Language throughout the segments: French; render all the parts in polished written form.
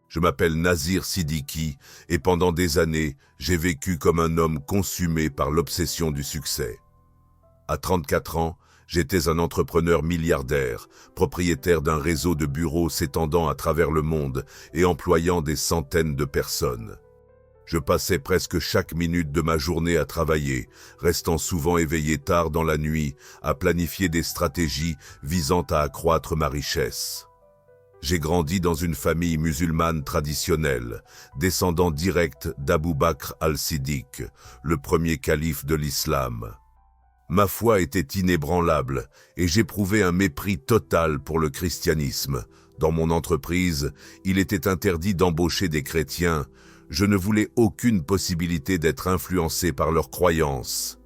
Je m'appelle Nazir Siddiqui et pendant des années, j'ai vécu comme un homme consumé par l'obsession du succès. À 34 ans, j'étais un entrepreneur milliardaire, propriétaire d'un réseau de bureaux s'étendant à travers le monde et employant des centaines de personnes. Je passais presque chaque minute de ma journée à travailler, restant souvent éveillé tard dans la nuit, à planifier des stratégies visant à accroître ma richesse. J'ai grandi dans une famille musulmane traditionnelle, descendant direct d'Abou Bakr al-Siddiq, le premier calife de l'islam. Ma foi était inébranlable et j'éprouvais un mépris total pour le christianisme. Dans mon entreprise, il était interdit d'embaucher des chrétiens. Je ne voulais aucune possibilité d'être influencé par leurs croyances.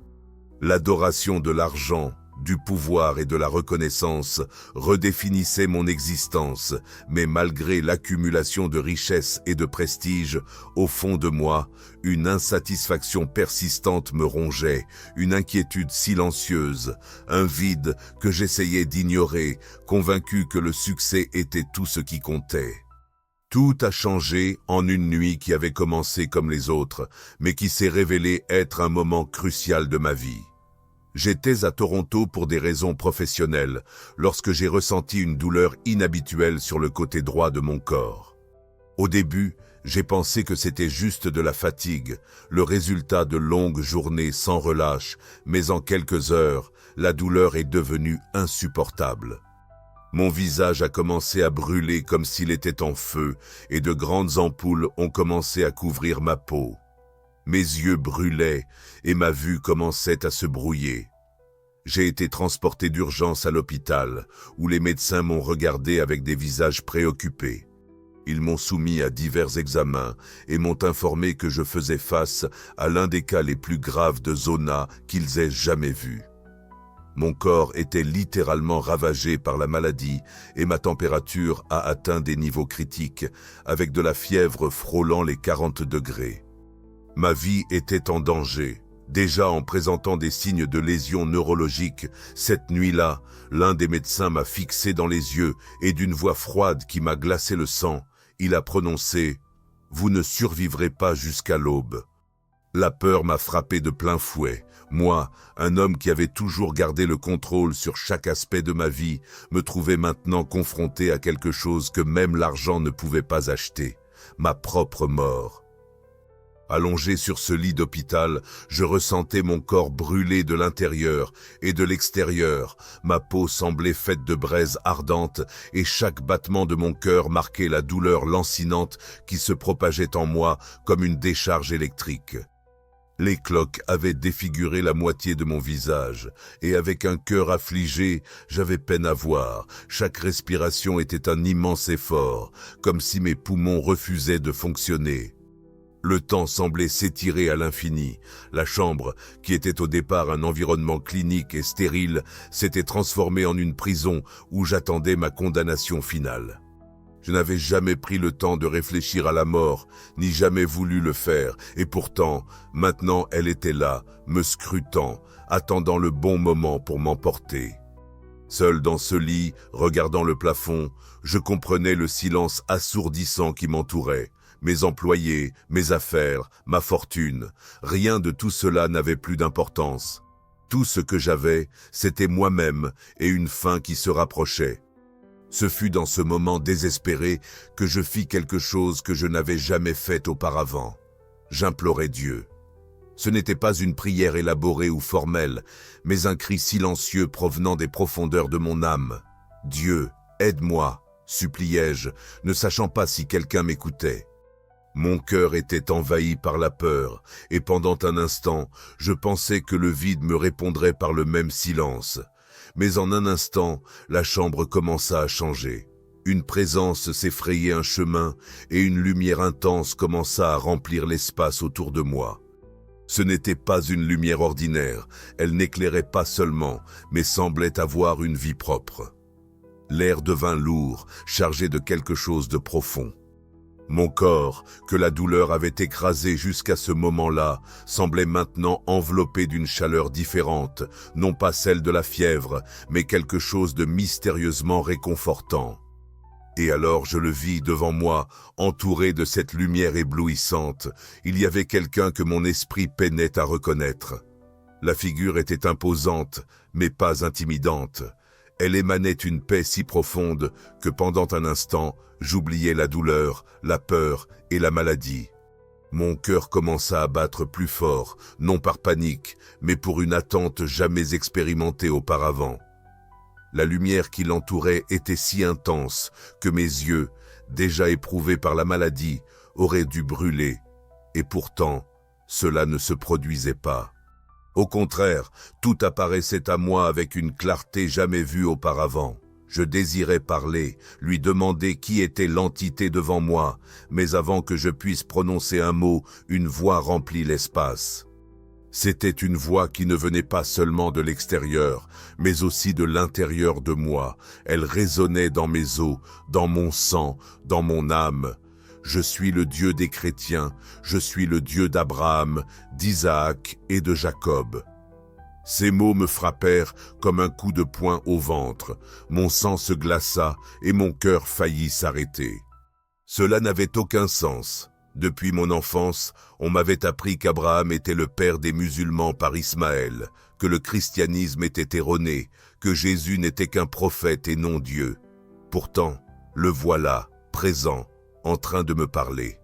L'adoration de l'argent, du pouvoir et de la reconnaissance redéfinissait mon existence, mais malgré l'accumulation de richesses et de prestige, au fond de moi, une insatisfaction persistante me rongeait, une inquiétude silencieuse, un vide que j'essayais d'ignorer, convaincu que le succès était tout ce qui comptait. Tout a changé en une nuit qui avait commencé comme les autres, mais qui s'est révélée être un moment crucial de ma vie. J'étais à Toronto pour des raisons professionnelles, lorsque j'ai ressenti une douleur inhabituelle sur le côté droit de mon corps. Au début, j'ai pensé que c'était juste de la fatigue, le résultat de longues journées sans relâche, mais en quelques heures, la douleur est devenue insupportable. Mon visage a commencé à brûler comme s'il était en feu, et de grandes ampoules ont commencé à couvrir ma peau. Mes yeux brûlaient et ma vue commençait à se brouiller. J'ai été transporté d'urgence à l'hôpital, où les médecins m'ont regardé avec des visages préoccupés. Ils m'ont soumis à divers examens et m'ont informé que je faisais face à l'un des cas les plus graves de zona qu'ils aient jamais vu. Mon corps était littéralement ravagé par la maladie et ma température a atteint des niveaux critiques, avec de la fièvre frôlant les 40 degrés. Ma vie était en danger. Déjà en présentant des signes de lésions neurologiques, cette nuit-là, l'un des médecins m'a fixé dans les yeux et d'une voix froide qui m'a glacé le sang, il a prononcé « Vous ne survivrez pas jusqu'à l'aube ». La peur m'a frappé de plein fouet. Moi, un homme qui avait toujours gardé le contrôle sur chaque aspect de ma vie, me trouvais maintenant confronté à quelque chose que même l'argent ne pouvait pas acheter, ma propre mort. Allongé sur ce lit d'hôpital, je ressentais mon corps brûler de l'intérieur et de l'extérieur. Ma peau semblait faite de braises ardentes et chaque battement de mon cœur marquait la douleur lancinante qui se propageait en moi comme une décharge électrique. Les cloques avaient défiguré la moitié de mon visage, et avec un cœur affligé, j'avais peine à voir. Chaque respiration était un immense effort, comme si mes poumons refusaient de fonctionner. Le temps semblait s'étirer à l'infini. La chambre, qui était au départ un environnement clinique et stérile, s'était transformée en une prison où j'attendais ma condamnation finale. Je n'avais jamais pris le temps de réfléchir à la mort, ni jamais voulu le faire, et pourtant, maintenant elle était là, me scrutant, attendant le bon moment pour m'emporter. Seul dans ce lit, regardant le plafond, je comprenais le silence assourdissant qui m'entourait. Mes employés, mes affaires, ma fortune, rien de tout cela n'avait plus d'importance. Tout ce que j'avais, c'était moi-même et une fin qui se rapprochait. Ce fut dans ce moment désespéré que je fis quelque chose que je n'avais jamais fait auparavant. J'implorai Dieu. Ce n'était pas une prière élaborée ou formelle, mais un cri silencieux provenant des profondeurs de mon âme. « Dieu, aide-moi » suppliai-je, ne sachant pas si quelqu'un m'écoutait. Mon cœur était envahi par la peur, et pendant un instant, je pensais que le vide me répondrait par le même silence. Mais en un instant, la chambre commença à changer. Une présence s'effrayait un chemin et une lumière intense commença à remplir l'espace autour de moi. Ce n'était pas une lumière ordinaire, elle n'éclairait pas seulement, mais semblait avoir une vie propre. L'air devint lourd, chargé de quelque chose de profond. Mon corps, que la douleur avait écrasé jusqu'à ce moment-là, semblait maintenant enveloppé d'une chaleur différente, non pas celle de la fièvre, mais quelque chose de mystérieusement réconfortant. Et alors je le vis devant moi, entouré de cette lumière éblouissante. Il y avait quelqu'un que mon esprit peinait à reconnaître. La figure était imposante, mais pas intimidante. Elle émanait une paix si profonde que pendant un instant, j'oubliais la douleur, la peur et la maladie. Mon cœur commença à battre plus fort, non par panique, mais pour une attente jamais expérimentée auparavant. La lumière qui l'entourait était si intense que mes yeux, déjà éprouvés par la maladie, auraient dû brûler. Et pourtant, cela ne se produisait pas. Au contraire, tout apparaissait à moi avec une clarté jamais vue auparavant. Je désirais parler, lui demander qui était l'entité devant moi, mais avant que je puisse prononcer un mot, une voix remplit l'espace. C'était une voix qui ne venait pas seulement de l'extérieur, mais aussi de l'intérieur de moi. Elle résonnait dans mes os, dans mon sang, dans mon âme. Je suis le Dieu des chrétiens, je suis le Dieu d'Abraham, d'Isaac et de Jacob. Ces mots me frappèrent comme un coup de poing au ventre. Mon sang se glaça et mon cœur faillit s'arrêter. Cela n'avait aucun sens. Depuis mon enfance, on m'avait appris qu'Abraham était le père des musulmans par Ismaël, que le christianisme était erroné, que Jésus n'était qu'un prophète et non Dieu. Pourtant, le voilà, présent, en train de me parler.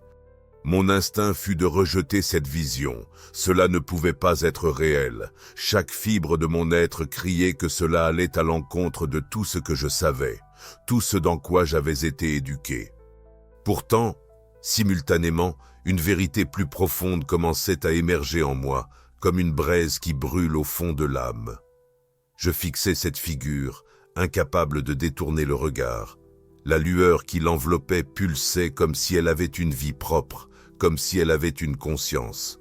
Mon instinct fut de rejeter cette vision. Cela ne pouvait pas être réel. Chaque fibre de mon être criait que cela allait à l'encontre de tout ce que je savais, tout ce dans quoi j'avais été éduqué. Pourtant, simultanément, une vérité plus profonde commençait à émerger en moi, comme une braise qui brûle au fond de l'âme. Je fixais cette figure, incapable de détourner le regard. La lueur qui l'enveloppait pulsait comme si elle avait une vie propre, comme si elle avait une conscience.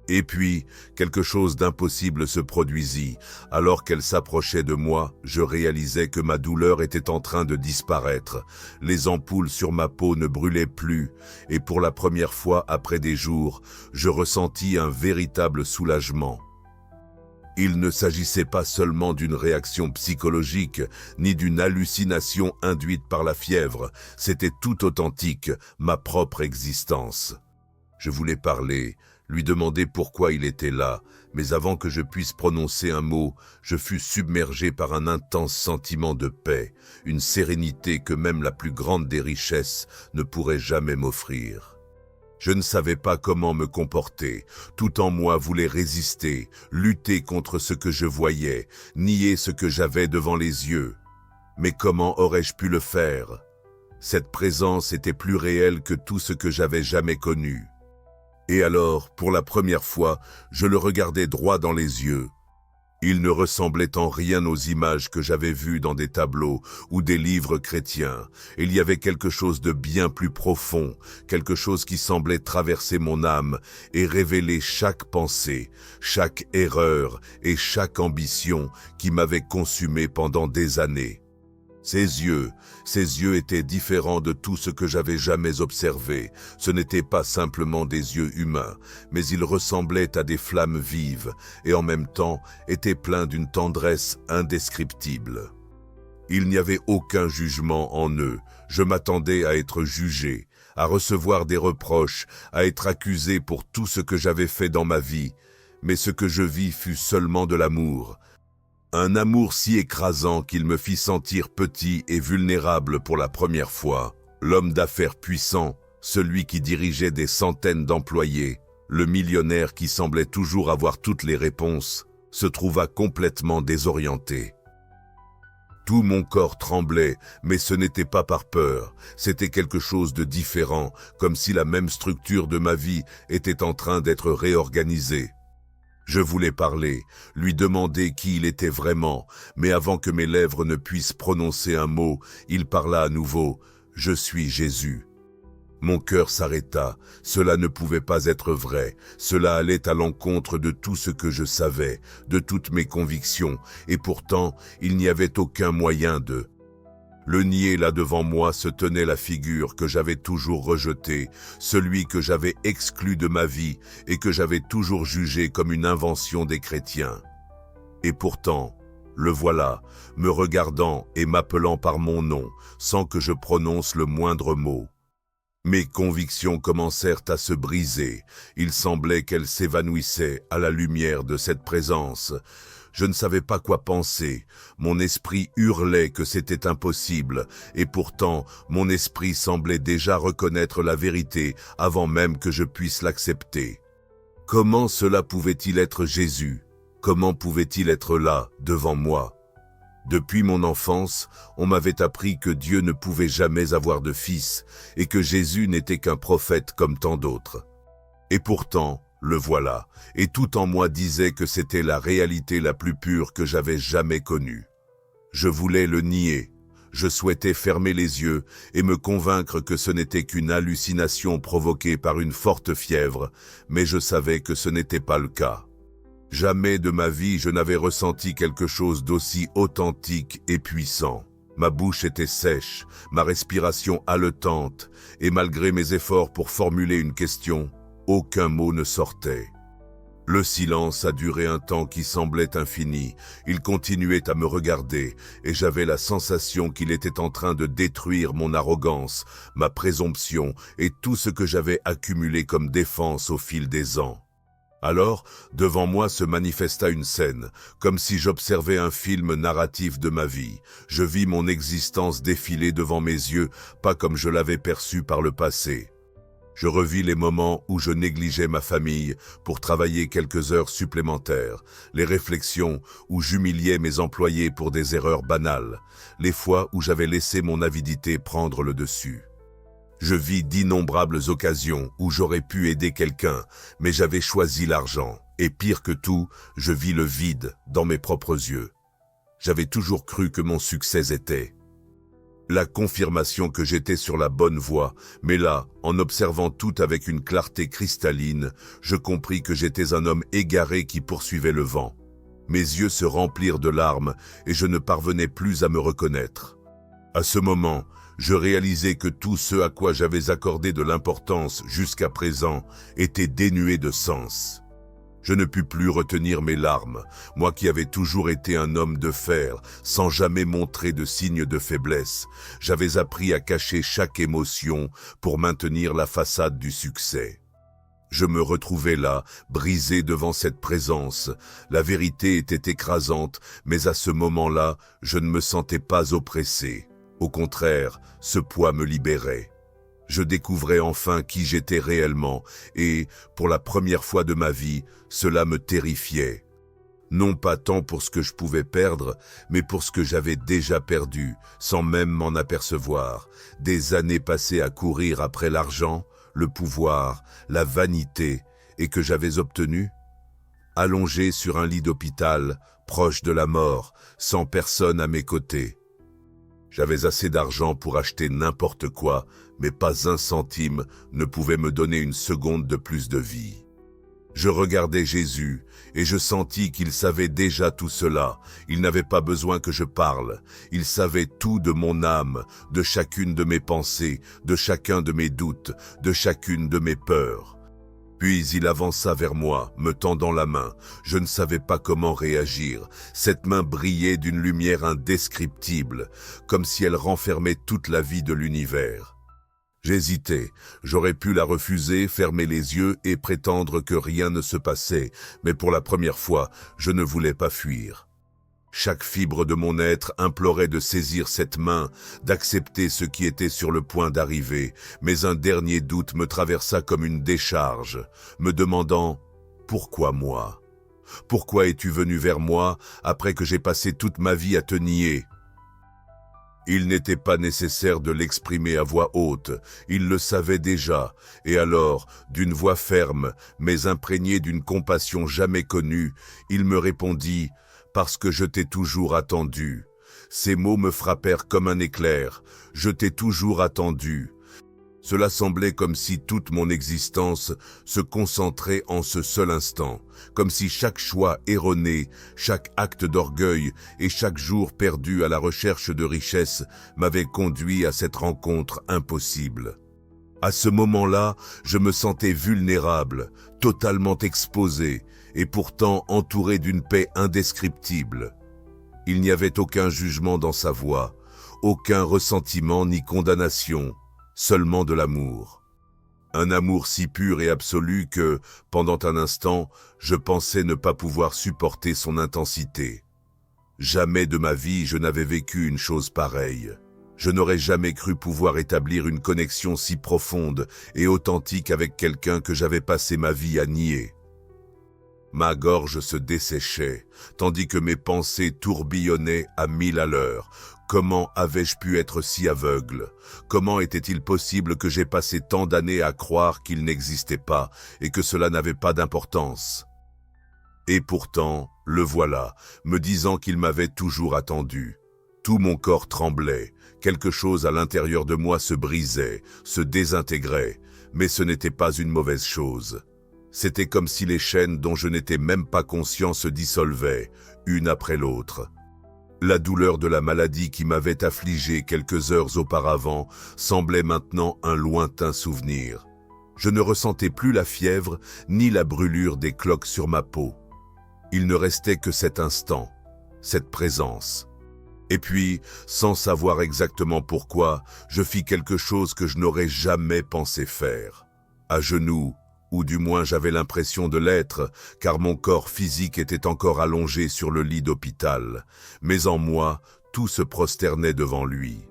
Et puis, quelque chose d'impossible se produisit. Alors qu'elle s'approchait de moi, je réalisais que ma douleur était en train de disparaître. Les ampoules sur ma peau ne brûlaient plus, et pour la première fois après des jours, je ressentis un véritable soulagement. Il ne s'agissait pas seulement d'une réaction psychologique, ni d'une hallucination induite par la fièvre, c'était tout authentique, ma propre existence. Je voulais parler, lui demander pourquoi il était là, mais avant que je puisse prononcer un mot, je fus submergé par un intense sentiment de paix, une sérénité que même la plus grande des richesses ne pourrait jamais m'offrir. Je ne savais pas comment me comporter. Tout en moi voulait résister, lutter contre ce que je voyais, nier ce que j'avais devant les yeux. Mais comment aurais-je pu le faire? Cette présence était plus réelle que tout ce que j'avais jamais connu. Et alors, pour la première fois, je le regardais droit dans les yeux. Il ne ressemblait en rien aux images que j'avais vues dans des tableaux ou des livres chrétiens. Il y avait quelque chose de bien plus profond, quelque chose qui semblait traverser mon âme et révéler chaque pensée, chaque erreur et chaque ambition qui m'avait consumé pendant des années. Ses yeux étaient différents de tout ce que j'avais jamais observé. Ce n'étaient pas simplement des yeux humains, mais ils ressemblaient à des flammes vives et en même temps étaient pleins d'une tendresse indescriptible. Il n'y avait aucun jugement en eux. Je m'attendais à être jugé, à recevoir des reproches, à être accusé pour tout ce que j'avais fait dans ma vie. Mais ce que je vis fut seulement de l'amour. Un amour si écrasant qu'il me fit sentir petit et vulnérable pour la première fois. L'homme d'affaires puissant, celui qui dirigeait des centaines d'employés, le millionnaire qui semblait toujours avoir toutes les réponses, se trouva complètement désorienté. Tout mon corps tremblait, mais ce n'était pas par peur, c'était quelque chose de différent, comme si la même structure de ma vie était en train d'être réorganisée. Je voulais parler, lui demander qui il était vraiment, mais avant que mes lèvres ne puissent prononcer un mot, il parla à nouveau « Je suis Jésus ». Mon cœur s'arrêta, cela ne pouvait pas être vrai, cela allait à l'encontre de tout ce que je savais, de toutes mes convictions, et pourtant il n'y avait aucun moyen de... Le nier là devant moi se tenait la figure que j'avais toujours rejetée, celui que j'avais exclu de ma vie et que j'avais toujours jugé comme une invention des chrétiens. Et pourtant, le voilà, me regardant et m'appelant par mon nom, sans que je prononce le moindre mot. Mes convictions commencèrent à se briser. Il semblait qu'elles s'évanouissaient à la lumière de cette présence. Je ne savais pas quoi penser. Mon esprit hurlait que c'était impossible, et pourtant mon esprit semblait déjà reconnaître la vérité avant même que je puisse l'accepter. Comment cela pouvait-il être Jésus? Comment pouvait-il être là, devant moi? Depuis mon enfance, on m'avait appris que Dieu ne pouvait jamais avoir de fils et que Jésus n'était qu'un prophète comme tant d'autres. Et pourtant, le voilà, et tout en moi disait que c'était la réalité la plus pure que j'avais jamais connue. Je voulais le nier, je souhaitais fermer les yeux et me convaincre que ce n'était qu'une hallucination provoquée par une forte fièvre, mais je savais que ce n'était pas le cas. Jamais de ma vie je n'avais ressenti quelque chose d'aussi authentique et puissant. Ma bouche était sèche, ma respiration haletante, et malgré mes efforts pour formuler une question, aucun mot ne sortait. Le silence a duré un temps qui semblait infini. Il continuait à me regarder, et j'avais la sensation qu'il était en train de détruire mon arrogance, ma présomption et tout ce que j'avais accumulé comme défense au fil des ans. Alors, devant moi se manifesta une scène, comme si j'observais un film narratif de ma vie. Je vis mon existence défiler devant mes yeux, pas comme je l'avais perçu par le passé. Je revis les moments où je négligeais ma famille pour travailler quelques heures supplémentaires, les réflexions où j'humiliais mes employés pour des erreurs banales, les fois où j'avais laissé mon avidité prendre le dessus. Je vis d'innombrables occasions où j'aurais pu aider quelqu'un, mais j'avais choisi l'argent. Et pire que tout, je vis le vide dans mes propres yeux. J'avais toujours cru que mon succès était la confirmation que j'étais sur la bonne voie, mais là, en observant tout avec une clarté cristalline, je compris que j'étais un homme égaré qui poursuivait le vent. Mes yeux se remplirent de larmes et je ne parvenais plus à me reconnaître. À ce moment, je réalisais que tout ce à quoi j'avais accordé de l'importance jusqu'à présent était dénué de sens. Je ne pus plus retenir mes larmes, moi qui avais toujours été un homme de fer, sans jamais montrer de signes de faiblesse. J'avais appris à cacher chaque émotion pour maintenir la façade du succès. Je me retrouvais là, brisé devant cette présence. La vérité était écrasante, mais à ce moment-là, je ne me sentais pas oppressé. Au contraire, ce poids me libérait. Je découvrais enfin qui j'étais réellement et, pour la première fois de ma vie, cela me terrifiait. Non pas tant pour ce que je pouvais perdre, mais pour ce que j'avais déjà perdu, sans même m'en apercevoir. Des années passées à courir après l'argent, le pouvoir, la vanité, et que j'avais obtenu. Allongé sur un lit d'hôpital, proche de la mort, sans personne à mes côtés. J'avais assez d'argent pour acheter n'importe quoi, mais pas un centime ne pouvait me donner une seconde de plus de vie. Je regardais Jésus et je sentis qu'il savait déjà tout cela. Il n'avait pas besoin que je parle. Il savait tout de mon âme, de chacune de mes pensées, de chacun de mes doutes, de chacune de mes peurs. Puis il avança vers moi, me tendant la main. Je ne savais pas comment réagir. Cette main brillait d'une lumière indescriptible, comme si elle renfermait toute la vie de l'univers. J'hésitais. J'aurais pu la refuser, fermer les yeux et prétendre que rien ne se passait, mais pour la première fois, je ne voulais pas fuir. Chaque fibre de mon être implorait de saisir cette main, d'accepter ce qui était sur le point d'arriver, mais un dernier doute me traversa comme une décharge, me demandant « Pourquoi moi ? Pourquoi es-tu venu vers moi après que j'ai passé toute ma vie à te nier ?» Il n'était pas nécessaire de l'exprimer à voix haute, il le savait déjà, et alors, d'une voix ferme, mais imprégnée d'une compassion jamais connue, il me répondit « Parce que je t'ai toujours attendu. » Ces mots me frappèrent comme un éclair. Je t'ai toujours attendu. Cela semblait comme si toute mon existence se concentrait en ce seul instant, comme si chaque choix erroné, chaque acte d'orgueil et chaque jour perdu à la recherche de richesse m'avait conduit à cette rencontre impossible. À ce moment-là, je me sentais vulnérable, totalement exposé, et pourtant entouré d'une paix indescriptible. Il n'y avait aucun jugement dans sa voix, aucun ressentiment ni condamnation, seulement de l'amour. Un amour si pur et absolu que, pendant un instant, je pensais ne pas pouvoir supporter son intensité. Jamais de ma vie je n'avais vécu une chose pareille. Je n'aurais jamais cru pouvoir établir une connexion si profonde et authentique avec quelqu'un que j'avais passé ma vie à nier. Ma gorge se desséchait, tandis que mes pensées tourbillonnaient à 1000 à l'heure. Comment avais-je pu être si aveugle? Comment était-il possible que j'aie passé tant d'années à croire qu'il n'existait pas et que cela n'avait pas d'importance? Et pourtant, le voilà, me disant qu'il m'avait toujours attendu. Tout mon corps tremblait, quelque chose à l'intérieur de moi se brisait, se désintégrait, mais ce n'était pas une mauvaise chose. C'était comme si les chaînes dont je n'étais même pas conscient se dissolvaient, une après l'autre. La douleur de la maladie qui m'avait affligé quelques heures auparavant semblait maintenant un lointain souvenir. Je ne ressentais plus la fièvre ni la brûlure des cloques sur ma peau. Il ne restait que cet instant, cette présence. Et puis, sans savoir exactement pourquoi, je fis quelque chose que je n'aurais jamais pensé faire. À genoux, ou du moins j'avais l'impression de l'être, car mon corps physique était encore allongé sur le lit d'hôpital, mais en moi, tout se prosternait devant lui.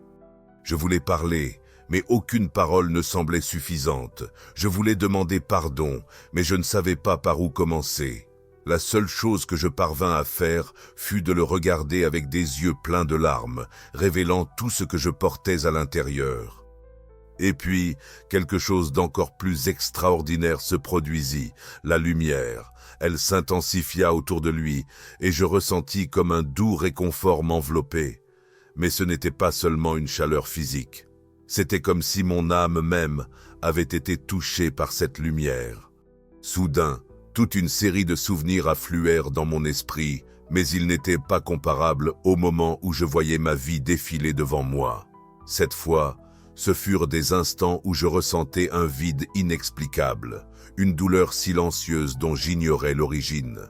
Je voulais parler, mais aucune parole ne semblait suffisante. Je voulais demander pardon, mais je ne savais pas par où commencer. La seule chose que je parvins à faire fut de le regarder avec des yeux pleins de larmes, révélant tout ce que je portais à l'intérieur. Et puis, quelque chose d'encore plus extraordinaire se produisit, la lumière. Elle s'intensifia autour de lui, et je ressentis comme un doux réconfort m'envelopper. Mais ce n'était pas seulement une chaleur physique. C'était comme si mon âme même avait été touchée par cette lumière. Soudain, toute une série de souvenirs affluèrent dans mon esprit, mais ils n'étaient pas comparables au moment où je voyais ma vie défiler devant moi. Cette fois, ce furent des instants où je ressentais un vide inexplicable, une douleur silencieuse dont j'ignorais l'origine.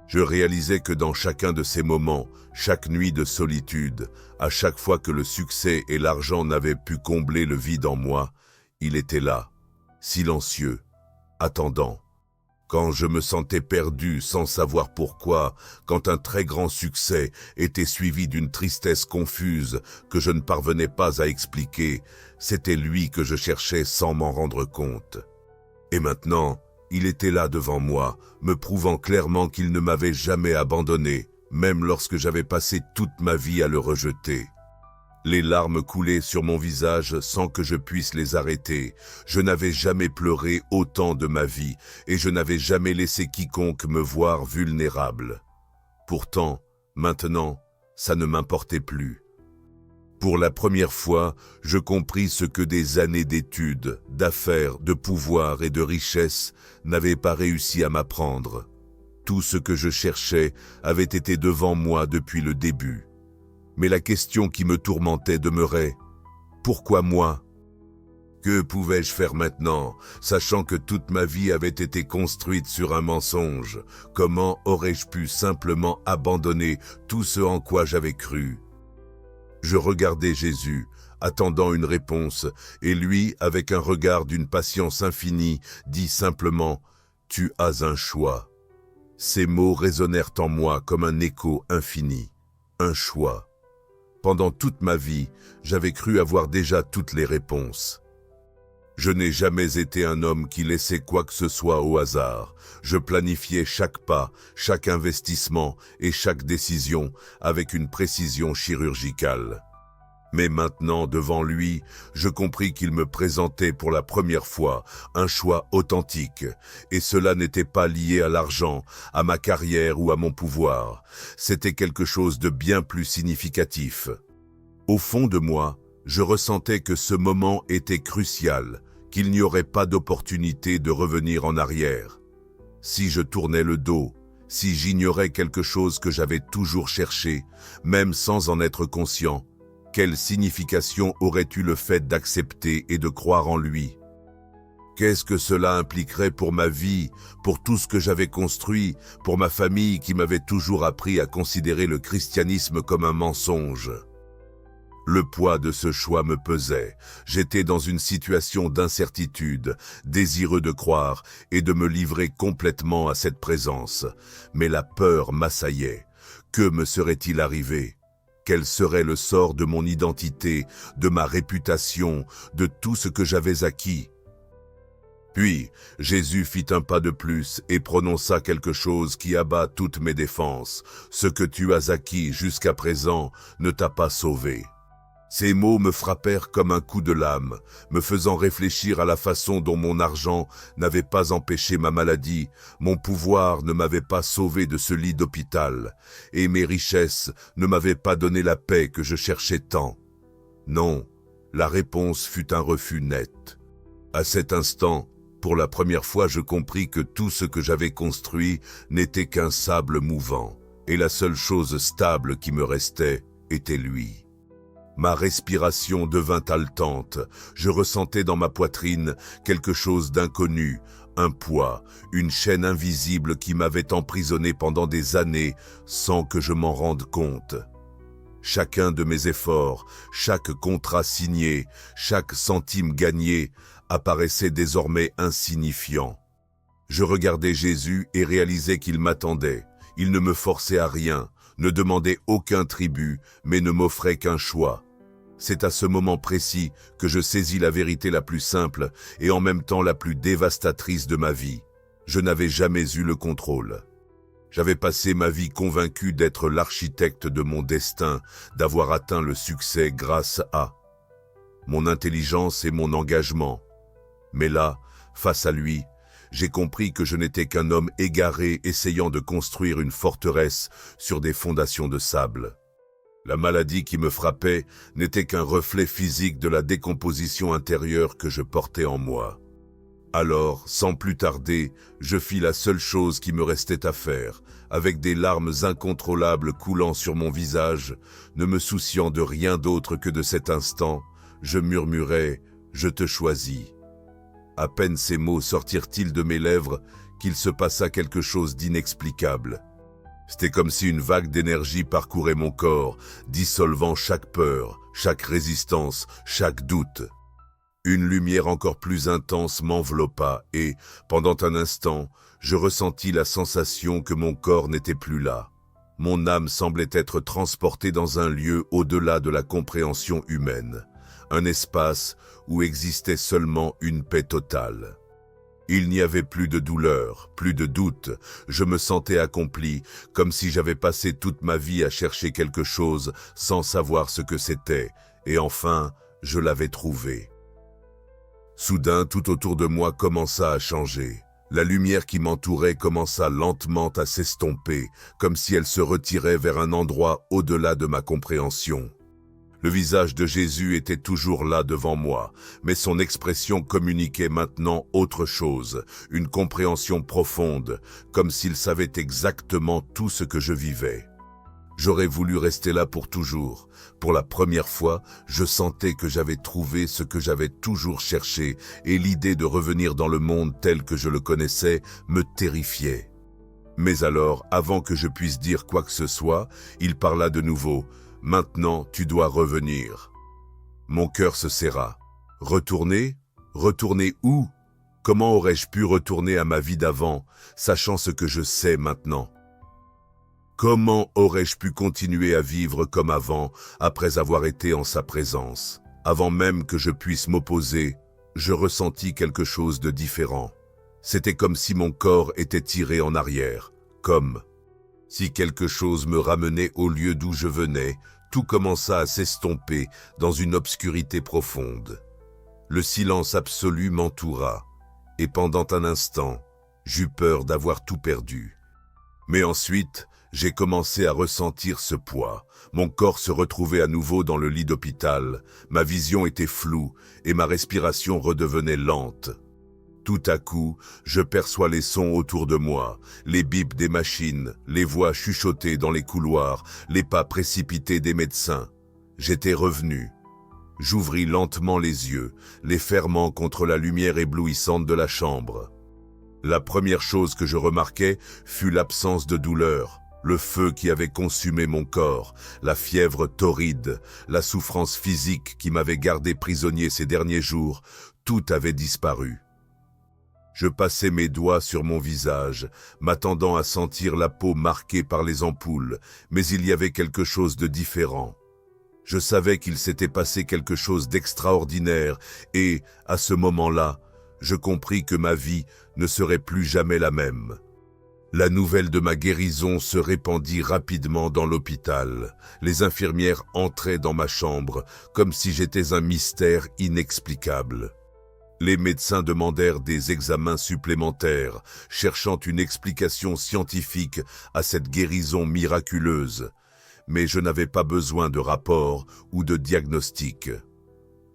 Je réalisais que dans chacun de ces moments, chaque nuit de solitude, à chaque fois que le succès et l'argent n'avaient pu combler le vide en moi, il était là, silencieux, attendant. Quand je me sentais perdu sans savoir pourquoi, quand un très grand succès était suivi d'une tristesse confuse que je ne parvenais pas à expliquer, c'était lui que je cherchais sans m'en rendre compte. Et maintenant, il était là devant moi, me prouvant clairement qu'il ne m'avait jamais abandonné, même lorsque j'avais passé toute ma vie à le rejeter. Les larmes coulaient sur mon visage sans que je puisse les arrêter. Je n'avais jamais pleuré autant de ma vie et je n'avais jamais laissé quiconque me voir vulnérable. Pourtant, maintenant, ça ne m'importait plus. Pour la première fois, je compris ce que des années d'études, d'affaires, de pouvoir et de richesse n'avaient pas réussi à m'apprendre. Tout ce que je cherchais avait été devant moi depuis le début. Mais la question qui me tourmentait demeurait « Pourquoi moi ?» Que pouvais-je faire maintenant, sachant que toute ma vie avait été construite sur un mensonge? Comment aurais-je pu simplement abandonner tout ce en quoi j'avais cru? Je regardais Jésus, attendant une réponse, et lui, avec un regard d'une patience infinie, dit simplement « Tu as un choix ». Ces mots résonnèrent en moi comme un écho infini. Un choix. Pendant toute ma vie, j'avais cru avoir déjà toutes les réponses. Je n'ai jamais été un homme qui laissait quoi que ce soit au hasard. Je planifiais chaque pas, chaque investissement et chaque décision avec une précision chirurgicale. Mais maintenant, devant lui, je compris qu'il me présentait pour la première fois un choix authentique. Et cela n'était pas lié à l'argent, à ma carrière ou à mon pouvoir. C'était quelque chose de bien plus significatif. Au fond de moi, je ressentais que ce moment était crucial, qu'il n'y aurait pas d'opportunité de revenir en arrière. Si je tournais le dos, si j'ignorais quelque chose que j'avais toujours cherché, même sans en être conscient, quelle signification aurait eu le fait d'accepter et de croire en lui? Qu'est-ce que cela impliquerait pour ma vie, pour tout ce que j'avais construit, pour ma famille qui m'avait toujours appris à considérer le christianisme comme un mensonge? Le poids de ce choix me pesait. J'étais dans une situation d'incertitude, désireux de croire et de me livrer complètement à cette présence. Mais la peur m'assaillait. Que me serait-il arrivé? Quel serait le sort de mon identité, de ma réputation, de tout ce que j'avais acquis? Puis, Jésus fit un pas de plus et prononça quelque chose qui abat toutes mes défenses. Ce que tu as acquis jusqu'à présent ne t'a pas sauvé. Ces mots me frappèrent comme un coup de lame, me faisant réfléchir à la façon dont mon argent n'avait pas empêché ma maladie, mon pouvoir ne m'avait pas sauvé de ce lit d'hôpital, et mes richesses ne m'avaient pas donné la paix que je cherchais tant. Non, la réponse fut un refus net. À cet instant, pour la première fois, je compris que tout ce que j'avais construit n'était qu'un sable mouvant, et la seule chose stable qui me restait était lui. Ma respiration devint haletante, je ressentais dans ma poitrine quelque chose d'inconnu, un poids, une chaîne invisible qui m'avait emprisonné pendant des années sans que je m'en rende compte. Chacun de mes efforts, chaque contrat signé, chaque centime gagné apparaissait désormais insignifiant. Je regardais Jésus et réalisais qu'il m'attendait. Il ne me forçait à rien, ne demandait aucun tribut, mais ne m'offrait qu'un choix. C'est à ce moment précis que je saisis la vérité la plus simple et en même temps la plus dévastatrice de ma vie. Je n'avais jamais eu le contrôle. J'avais passé ma vie convaincu d'être l'architecte de mon destin, d'avoir atteint le succès grâce à mon intelligence et mon engagement. Mais là, face à lui, j'ai compris que je n'étais qu'un homme égaré essayant de construire une forteresse sur des fondations de sable. La maladie qui me frappait n'était qu'un reflet physique de la décomposition intérieure que je portais en moi. Alors, sans plus tarder, je fis la seule chose qui me restait à faire, avec des larmes incontrôlables coulant sur mon visage, ne me souciant de rien d'autre que de cet instant, je murmurai « Je te choisis ». À peine ces mots sortirent-ils de mes lèvres qu'il se passa quelque chose d'inexplicable. C'était comme si une vague d'énergie parcourait mon corps, dissolvant chaque peur, chaque résistance, chaque doute. Une lumière encore plus intense m'enveloppa et, pendant un instant, je ressentis la sensation que mon corps n'était plus là. Mon âme semblait être transportée dans un lieu au-delà de la compréhension humaine, un espace où existait seulement une paix totale. Il n'y avait plus de douleur, plus de doute, je me sentais accompli, comme si j'avais passé toute ma vie à chercher quelque chose sans savoir ce que c'était, et enfin, je l'avais trouvé. Soudain, tout autour de moi commença à changer. La lumière qui m'entourait commença lentement à s'estomper, comme si elle se retirait vers un endroit au-delà de ma compréhension. Le visage de Jésus était toujours là devant moi, mais son expression communiquait maintenant autre chose, une compréhension profonde, comme s'il savait exactement tout ce que je vivais. J'aurais voulu rester là pour toujours. Pour la première fois, je sentais que j'avais trouvé ce que j'avais toujours cherché, et l'idée de revenir dans le monde tel que je le connaissais me terrifiait. Mais alors, avant que je puisse dire quoi que ce soit, il parla de nouveau. « Maintenant, tu dois revenir. » Mon cœur se serra. Retourner? Retourner où? Comment aurais-je pu retourner à ma vie d'avant, sachant ce que je sais maintenant? Comment aurais-je pu continuer à vivre comme avant, après avoir été en sa présence? Avant même que je puisse m'opposer, je ressentis quelque chose de différent. C'était comme si mon corps était tiré en arrière, comme si quelque chose me ramenait au lieu d'où je venais. Tout commença à s'estomper dans une obscurité profonde. Le silence absolu m'entoura, et pendant un instant, j'eus peur d'avoir tout perdu. Mais ensuite, j'ai commencé à ressentir ce poids. Mon corps se retrouvait à nouveau dans le lit d'hôpital, ma vision était floue et ma respiration redevenait lente. Tout à coup, je perçois les sons autour de moi, les bips des machines, les voix chuchotées dans les couloirs, les pas précipités des médecins. J'étais revenu. J'ouvris lentement les yeux, les fermant contre la lumière éblouissante de la chambre. La première chose que je remarquai fut l'absence de douleur, le feu qui avait consumé mon corps, la fièvre torride, la souffrance physique qui m'avait gardé prisonnier ces derniers jours, tout avait disparu. Je passai mes doigts sur mon visage, m'attendant à sentir la peau marquée par les ampoules, mais il y avait quelque chose de différent. Je savais qu'il s'était passé quelque chose d'extraordinaire et, à ce moment-là, je compris que ma vie ne serait plus jamais la même. La nouvelle de ma guérison se répandit rapidement dans l'hôpital. Les infirmières entraient dans ma chambre, comme si j'étais un mystère inexplicable. Les médecins demandèrent des examens supplémentaires, cherchant une explication scientifique à cette guérison miraculeuse. Mais je n'avais pas besoin de rapport ou de diagnostic.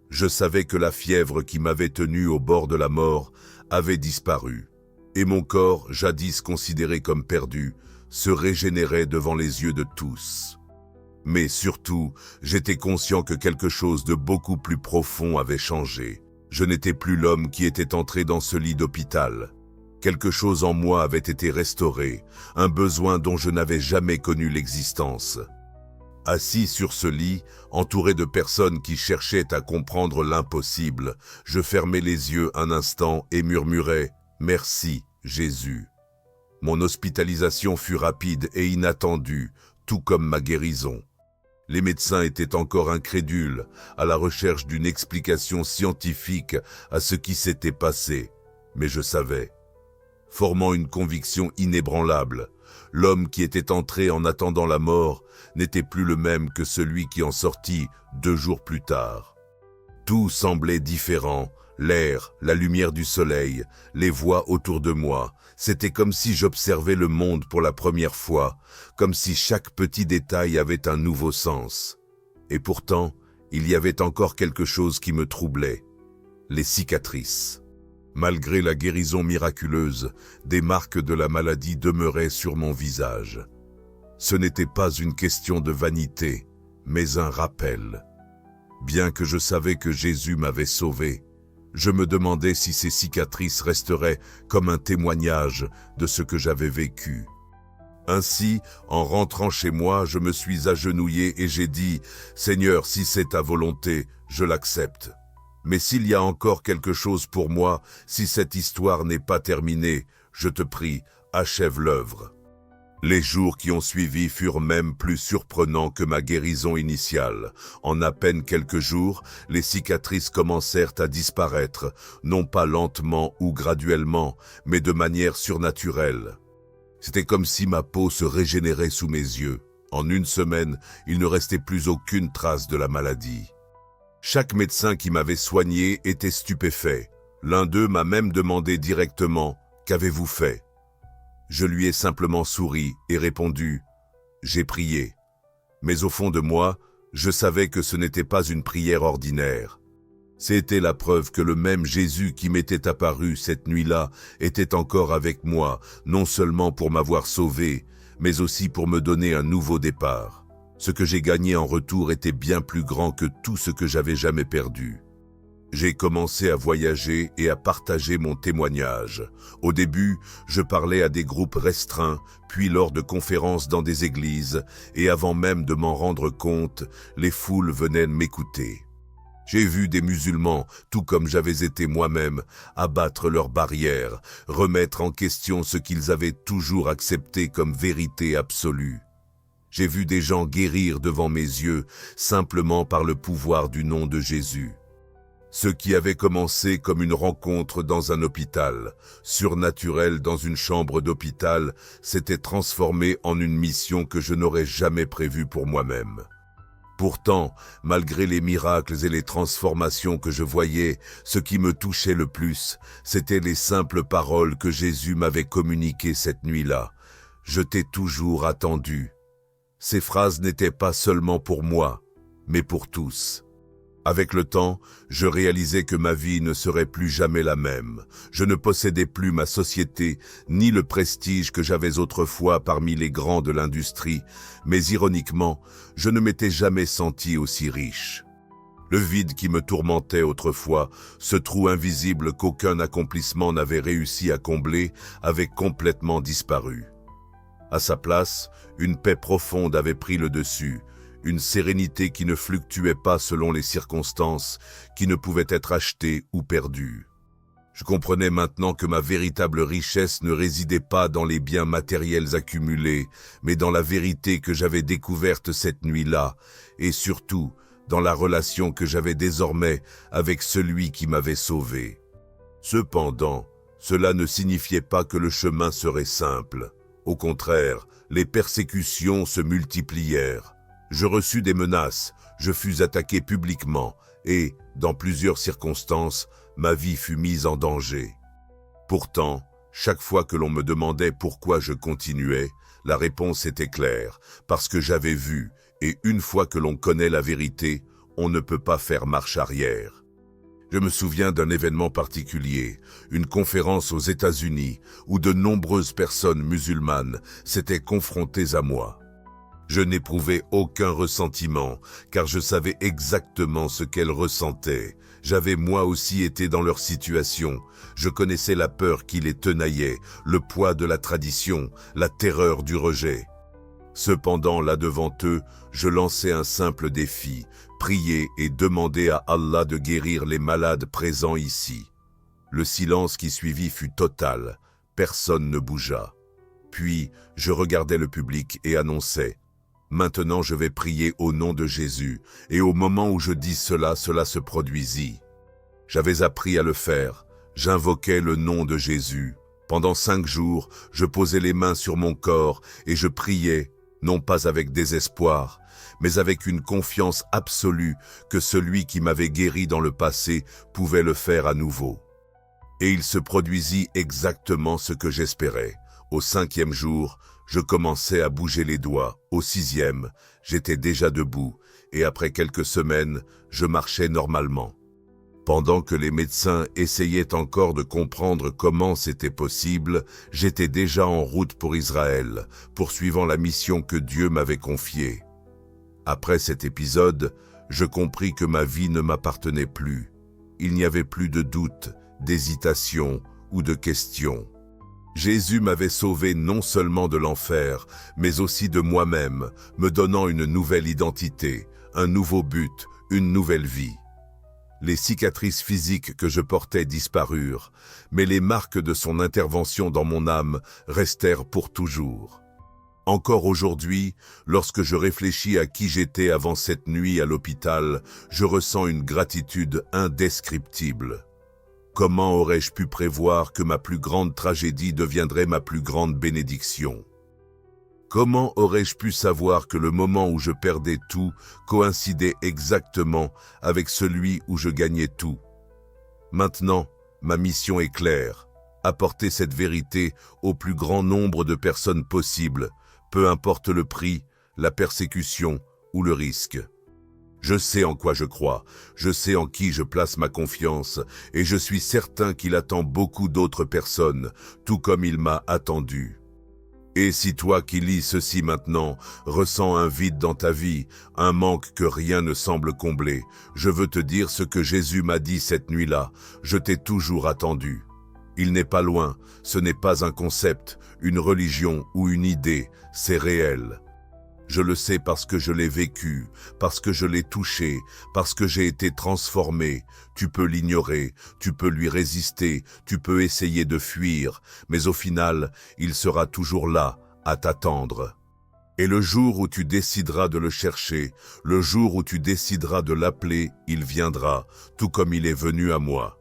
Je savais que la fièvre qui m'avait tenu au bord de la mort avait disparu, et mon corps, jadis considéré comme perdu, se régénérait devant les yeux de tous. Mais surtout, j'étais conscient que quelque chose de beaucoup plus profond avait changé. Je n'étais plus l'homme qui était entré dans ce lit d'hôpital. Quelque chose en moi avait été restauré, un besoin dont je n'avais jamais connu l'existence. Assis sur ce lit, entouré de personnes qui cherchaient à comprendre l'impossible, je fermai les yeux un instant et murmurai « Merci, Jésus ». Mon hospitalisation fut rapide et inattendue, tout comme ma guérison. Les médecins étaient encore incrédules, à la recherche d'une explication scientifique à ce qui s'était passé, mais je savais. Formant une conviction inébranlable, l'homme qui était entré en attendant la mort n'était plus le même que celui qui en sortit 2 jours plus tard. Tout semblait différent, l'air, la lumière du soleil, les voix autour de moi. C'était comme si j'observais le monde pour la première fois, comme si chaque petit détail avait un nouveau sens. Et pourtant, il y avait encore quelque chose qui me troublait, les cicatrices. Malgré la guérison miraculeuse, des marques de la maladie demeuraient sur mon visage. Ce n'était pas une question de vanité, mais un rappel. Bien que je savais que Jésus m'avait sauvé, je me demandais si ces cicatrices resteraient comme un témoignage de ce que j'avais vécu. Ainsi, en rentrant chez moi, je me suis agenouillé et j'ai dit « Seigneur, si c'est ta volonté, je l'accepte. Mais s'il y a encore quelque chose pour moi, si cette histoire n'est pas terminée, je te prie, achève l'œuvre. » Les jours qui ont suivi furent même plus surprenants que ma guérison initiale. En à peine quelques jours, les cicatrices commencèrent à disparaître, non pas lentement ou graduellement, mais de manière surnaturelle. C'était comme si ma peau se régénérait sous mes yeux. En 1 semaine, il ne restait plus aucune trace de la maladie. Chaque médecin qui m'avait soigné était stupéfait. L'un d'eux m'a même demandé directement « Qu'avez-vous fait ?» Je lui ai simplement souri et répondu « J'ai prié ». Mais au fond de moi, je savais que ce n'était pas une prière ordinaire. C'était la preuve que le même Jésus qui m'était apparu cette nuit-là était encore avec moi, non seulement pour m'avoir sauvé, mais aussi pour me donner un nouveau départ. Ce que j'ai gagné en retour était bien plus grand que tout ce que j'avais jamais perdu. J'ai commencé à voyager et à partager mon témoignage. Au début, je parlais à des groupes restreints, puis lors de conférences dans des églises, et avant même de m'en rendre compte, les foules venaient m'écouter. J'ai vu des musulmans, tout comme j'avais été moi-même, abattre leurs barrières, remettre en question ce qu'ils avaient toujours accepté comme vérité absolue. J'ai vu des gens guérir devant mes yeux, simplement par le pouvoir du nom de Jésus. Ce qui avait commencé comme une rencontre dans un hôpital, surnaturel dans une chambre d'hôpital, s'était transformé en une mission que je n'aurais jamais prévue pour moi-même. Pourtant, malgré les miracles et les transformations que je voyais, ce qui me touchait le plus, c'étaient les simples paroles que Jésus m'avait communiquées cette nuit-là. « Je t'ai toujours attendu ». Ces phrases n'étaient pas seulement pour moi, mais pour tous. Avec le temps, je réalisais que ma vie ne serait plus jamais la même. Je ne possédais plus ma société, ni le prestige que j'avais autrefois parmi les grands de l'industrie, mais ironiquement, je ne m'étais jamais senti aussi riche. Le vide qui me tourmentait autrefois, ce trou invisible qu'aucun accomplissement n'avait réussi à combler, avait complètement disparu. À sa place, une paix profonde avait pris le dessus, une sérénité qui ne fluctuait pas selon les circonstances, qui ne pouvait être achetée ou perdue. Je comprenais maintenant que ma véritable richesse ne résidait pas dans les biens matériels accumulés, mais dans la vérité que j'avais découverte cette nuit-là, et surtout dans la relation que j'avais désormais avec celui qui m'avait sauvé. Cependant, cela ne signifiait pas que le chemin serait simple. Au contraire, les persécutions se multiplièrent. Je reçus des menaces, je fus attaqué publiquement et, dans plusieurs circonstances, ma vie fut mise en danger. Pourtant, chaque fois que l'on me demandait pourquoi je continuais, la réponse était claire, parce que j'avais vu, et une fois que l'on connaît la vérité, on ne peut pas faire marche arrière. Je me souviens d'un événement particulier, une conférence aux États-Unis, où de nombreuses personnes musulmanes s'étaient confrontées à moi. Je n'éprouvais aucun ressentiment, car je savais exactement ce qu'elles ressentaient. J'avais moi aussi été dans leur situation. Je connaissais la peur qui les tenaillait, le poids de la tradition, la terreur du rejet. Cependant, là devant eux, je lançais un simple défi, prier et demander à Allah de guérir les malades présents ici. Le silence qui suivit fut total, personne ne bougea. Puis, je regardais le public et annonçais: « Maintenant je vais prier au nom de Jésus, et au moment où je dis cela, cela se produisit. » J'avais appris à le faire, j'invoquais le nom de Jésus. Pendant 5 jours, je posais les mains sur mon corps et je priais, non pas avec désespoir, mais avec une confiance absolue que celui qui m'avait guéri dans le passé pouvait le faire à nouveau. Et il se produisit exactement ce que j'espérais. Au 5e jour, je commençais à bouger les doigts. Au 6e, j'étais déjà debout, et après quelques semaines, je marchais normalement. Pendant que les médecins essayaient encore de comprendre comment c'était possible, j'étais déjà en route pour Israël, poursuivant la mission que Dieu m'avait confiée. Après cet épisode, je compris que ma vie ne m'appartenait plus. Il n'y avait plus de doute, d'hésitation ou de questions. Jésus m'avait sauvé non seulement de l'enfer, mais aussi de moi-même, me donnant une nouvelle identité, un nouveau but, une nouvelle vie. Les cicatrices physiques que je portais disparurent, mais les marques de son intervention dans mon âme restèrent pour toujours. Encore aujourd'hui, lorsque je réfléchis à qui j'étais avant cette nuit à l'hôpital, je ressens une gratitude indescriptible. Comment aurais-je pu prévoir que ma plus grande tragédie deviendrait ma plus grande bénédiction? Comment aurais-je pu savoir que le moment où je perdais tout coïncidait exactement avec celui où je gagnais tout? Maintenant, ma mission est claire, apporter cette vérité au plus grand nombre de personnes possible, peu importe le prix, la persécution ou le risque. Je sais en quoi je crois, je sais en qui je place ma confiance, et je suis certain qu'il attend beaucoup d'autres personnes, tout comme il m'a attendu. Et si toi qui lis ceci maintenant, ressens un vide dans ta vie, un manque que rien ne semble combler, je veux te dire ce que Jésus m'a dit cette nuit-là, je t'ai toujours attendu. Il n'est pas loin, ce n'est pas un concept, une religion ou une idée, c'est réel. Je le sais parce que je l'ai vécu, parce que je l'ai touché, parce que j'ai été transformé. Tu peux l'ignorer, tu peux lui résister, tu peux essayer de fuir, mais au final, il sera toujours là, à t'attendre. Et le jour où tu décideras de le chercher, le jour où tu décideras de l'appeler, il viendra, tout comme il est venu à moi.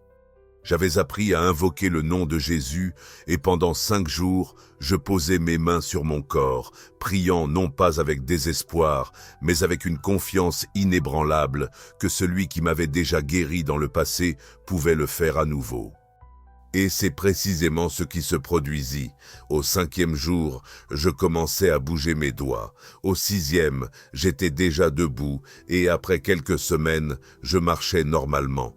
J'avais appris à invoquer le nom de Jésus et pendant 5 jours, je posais mes mains sur mon corps, priant non pas avec désespoir, mais avec une confiance inébranlable que celui qui m'avait déjà guéri dans le passé pouvait le faire à nouveau. Et c'est précisément ce qui se produisit. Au 5e jour, je commençais à bouger mes doigts. Au 6e, j'étais déjà debout et après quelques semaines, je marchais normalement.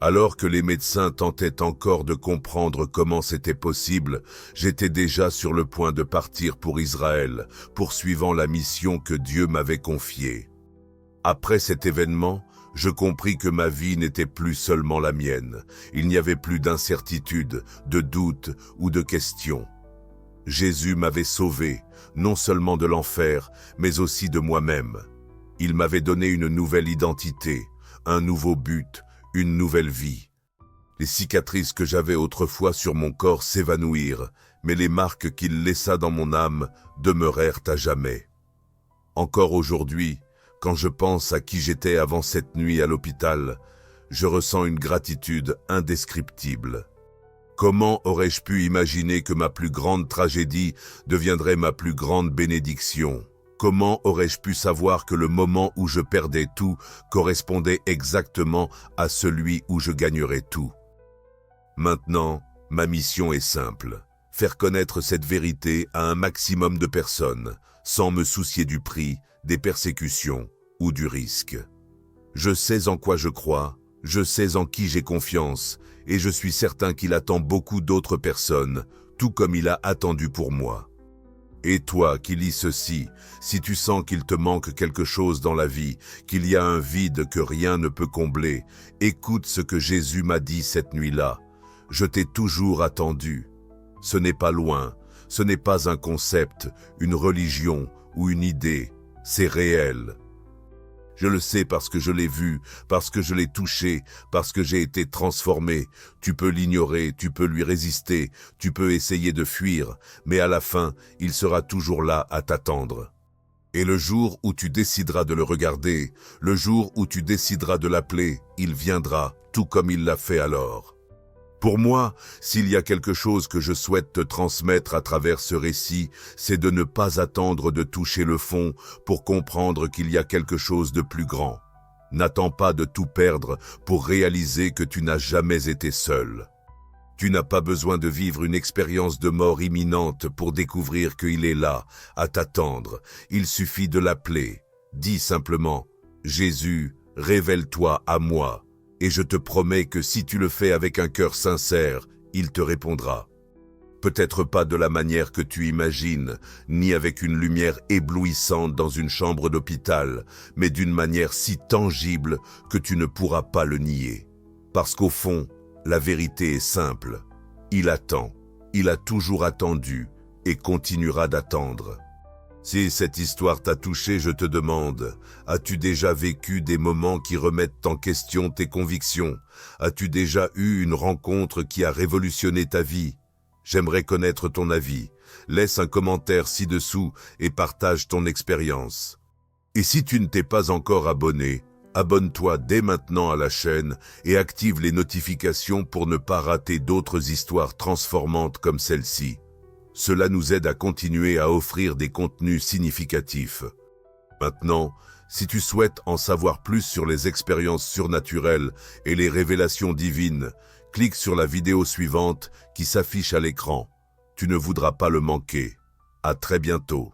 Alors que les médecins tentaient encore de comprendre comment c'était possible, j'étais déjà sur le point de partir pour Israël, poursuivant la mission que Dieu m'avait confiée. Après cet événement, Je compris que ma vie n'était plus seulement la mienne. Il n'y avait plus d'incertitude, de doute ou de questions. Jésus m'avait sauvé, non seulement de l'enfer, mais aussi de moi-même. Il m'avait donné une nouvelle identité, un nouveau but, une nouvelle vie. Les cicatrices que j'avais autrefois sur mon corps s'évanouirent, mais les marques qu'il laissa dans mon âme demeurèrent à jamais. Encore aujourd'hui, quand je pense à qui j'étais avant cette nuit à l'hôpital, je ressens une gratitude indescriptible. Comment aurais-je pu imaginer que ma plus grande tragédie deviendrait ma plus grande bénédiction? Comment aurais-je pu savoir que le moment où je perdais tout correspondait exactement à celui où je gagnerais tout? Maintenant, ma mission est simple. Faire connaître cette vérité à un maximum de personnes, sans me soucier du prix, des persécutions ou du risque. Je sais en quoi je crois, je sais en qui j'ai confiance, et je suis certain qu'il attend beaucoup d'autres personnes, tout comme il a attendu pour moi. Et toi qui lis ceci, si tu sens qu'il te manque quelque chose dans la vie, qu'il y a un vide que rien ne peut combler, écoute ce que Jésus m'a dit cette nuit-là. Je t'ai toujours attendu. Ce n'est pas loin, ce n'est pas un concept, une religion ou une idée, c'est réel. Je le sais parce que je l'ai vu, parce que je l'ai touché, parce que j'ai été transformé. Tu peux l'ignorer, tu peux lui résister, tu peux essayer de fuir, mais à la fin, il sera toujours là à t'attendre. Et le jour où tu décideras de le regarder, le jour où tu décideras de l'appeler, il viendra, tout comme il l'a fait alors. Pour moi, s'il y a quelque chose que je souhaite te transmettre à travers ce récit, c'est de ne pas attendre de toucher le fond pour comprendre qu'il y a quelque chose de plus grand. N'attends pas de tout perdre pour réaliser que tu n'as jamais été seul. Tu n'as pas besoin de vivre une expérience de mort imminente pour découvrir qu'il est là, à t'attendre. Il suffit de l'appeler. Dis simplement « Jésus, révèle-toi à moi ». Et je te promets que si tu le fais avec un cœur sincère, il te répondra. Peut-être pas de la manière que tu imagines, ni avec une lumière éblouissante dans une chambre d'hôpital, mais d'une manière si tangible que tu ne pourras pas le nier. Parce qu'au fond, la vérité est simple. Il attend, il a toujours attendu et continuera d'attendre. Si cette histoire t'a touché, je te demande, as-tu déjà vécu des moments qui remettent en question tes convictions? As-tu déjà eu une rencontre qui a révolutionné ta vie? J'aimerais connaître ton avis. Laisse un commentaire ci-dessous et partage ton expérience. Et si tu ne t'es pas encore abonné, abonne-toi dès maintenant à la chaîne et active les notifications pour ne pas rater d'autres histoires transformantes comme celle-ci. Cela nous aide à continuer à offrir des contenus significatifs. Maintenant, si tu souhaites en savoir plus sur les expériences surnaturelles et les révélations divines, clique sur la vidéo suivante qui s'affiche à l'écran. Tu ne voudras pas le manquer. À très bientôt.